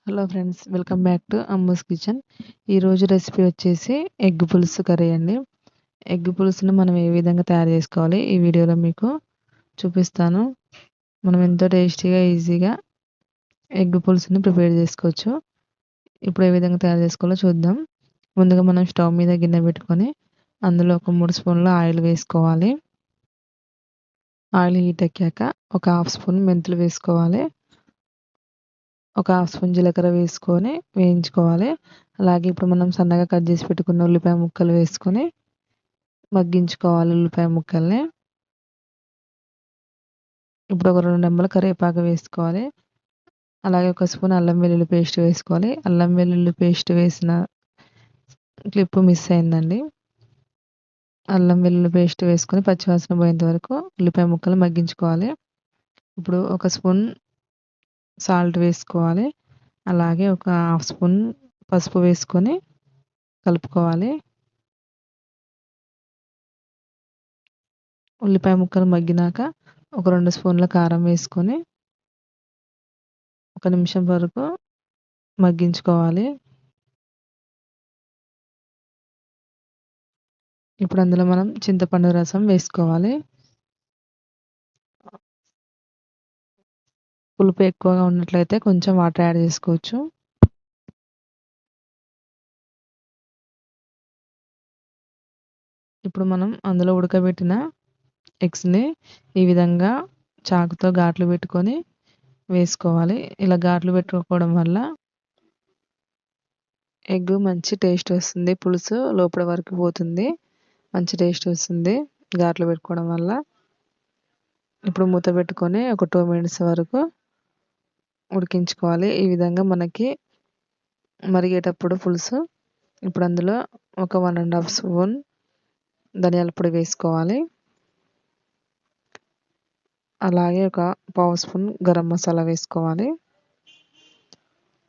Hello friends, welcome back to Ammu's kitchen. ఈరోజు recipe వచ్చేసి egg పులుసు కర్రీ అండి. ఎగ్ పులుసును మనం ఏ విధంగా తయారు చేసుకోవాలి ఈ వీడియోలో మీకు చూపిస్తాను. మనం ఎంతో టేస్టీగా ఈజీగా ఎగ్ పులుసుని ప్రిపేర్ చేసుకోవచ్చు. ఇప్పుడు ఏ విధంగా తయారు చేసుకోవాలో చూద్దాం. ముందుగా మనం స్టవ్ మీద గిన్నె పెట్టుకొని అందులో ఒక 3 స్పూన్ల ఆయిల్ వేసుకోవాలి. ఆయిల్ హీట్ ఎక్కాక ఒక హాఫ్ స్పూన్ మెంతులు వేసుకోవాలి. ఒక హాఫ్ స్పూన్ జీలకర్ర వేసుకొని వేయించుకోవాలి. అలాగే ఇప్పుడు మనం సన్నగా కట్ చేసి పెట్టుకున్న ఉల్లిపాయ ముక్కలు వేసుకొని మగ్గించుకోవాలి ఉల్లిపాయ ముక్కల్ని. ఇప్పుడు ఒక 2 రెమ్మల కరివేపాకు వేసుకోవాలి. అలాగే ఒక స్పూన్ అల్లం వెల్లుల్లి పేస్ట్ వేసుకోవాలి. అల్లం వెల్లుల్లి పేస్ట్ వేసిన క్లిప్ మిస్ అయిందండి. అల్లం వెల్లుల్లి పేస్ట్ వేసుకొని పచ్చివాసన పోయేంత వరకు ఉల్లిపాయ ముక్కలు మగ్గించుకోవాలి. ఇప్పుడు ఒక స్పూన్ సాల్ట్ వేసుకోవాలి. అలాగే ఒక హాఫ్ స్పూన్ పసుపు వేసుకొని కలుపుకోవాలి. ఉల్లిపాయ ముక్కలు మగ్గినాక ఒక 2 స్పూన్ల కారం వేసుకొని 1 నిమిషం వరకు మగ్గించుకోవాలి. ఇప్పుడు అందులో మనం చింతపండు రసం వేసుకోవాలి. పులుపు ఎక్కువగా ఉన్నట్లయితే కొంచెం వాటర్ యాడ్ చేసుకోవచ్చు. ఇప్పుడు మనం అందులో ఉడకబెట్టిన ఎగ్స్ని ఈ విధంగా చాకుతో ఘాట్లు పెట్టుకొని వేసుకోవాలి. ఇలా ఘాట్లు పెట్టుకోవడం వల్ల ఎగ్ మంచి టేస్ట్ వస్తుంది. పులుసు లోపల వరకు పోతుంది. మంచి టేస్ట్ వస్తుంది ఘాట్లు పెట్టుకోవడం వల్ల. ఇప్పుడు మూత పెట్టుకొని ఒక 2 మినిట్స్ వరకు ఉడికించుకోవాలి. ఈ విధంగా మనకి మరిగేటప్పుడు పులుసు ఇప్పుడు అందులో ఒక 1½ స్పూన్ ధనియాల పొడి వేసుకోవాలి. అలాగే ఒక పావు స్పూన్ గరం మసాలా వేసుకోవాలి.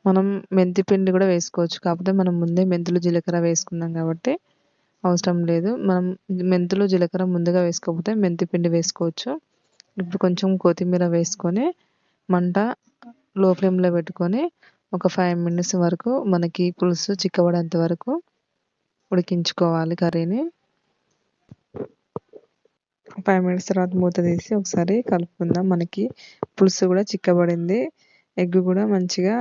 మనం మెంతి పిండి కూడా వేసుకోవచ్చు. కాకపోతే మనం ముందే మెంతులు జీలకర్ర వేసుకున్నాం కాబట్టి అవసరం లేదు. మనం మెంతులు జీలకర్ర ముందుగా వేసుకోకపోతే మెంతి పిండి వేసుకోవచ్చు. ఇప్పుడు కొంచెం కొత్తిమీర వేసుకొని మంట లో ఫ్లేమ్లో పెట్టుకొని ఒక 5 మినిట్స్ వరకు మనకి పులుసు చిక్కబడేంత వరకు ఉడికించుకోవాలి కర్రీని. 5 మినిట్స్ తర్వాత మూత తీసి ఒకసారి కలుపుకుందాం. మనకి పులుసు కూడా చిక్కబడింది. ఎగ్ కూడా మంచిగా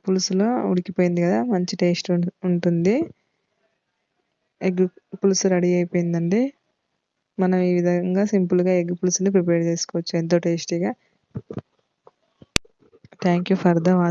పులుసులో ఉడికిపోయింది కదా, మంచి టేస్ట్ ఉంటుంది. ఎగ్ పులుసు రెడీ అయిపోయిందండి. మనం ఈ విధంగా సింపుల్గా ఎగ్ పులుసుని ప్రిపేర్ చేసుకోవచ్చు ఎంతో టేస్టీగా. Thank you for the watching.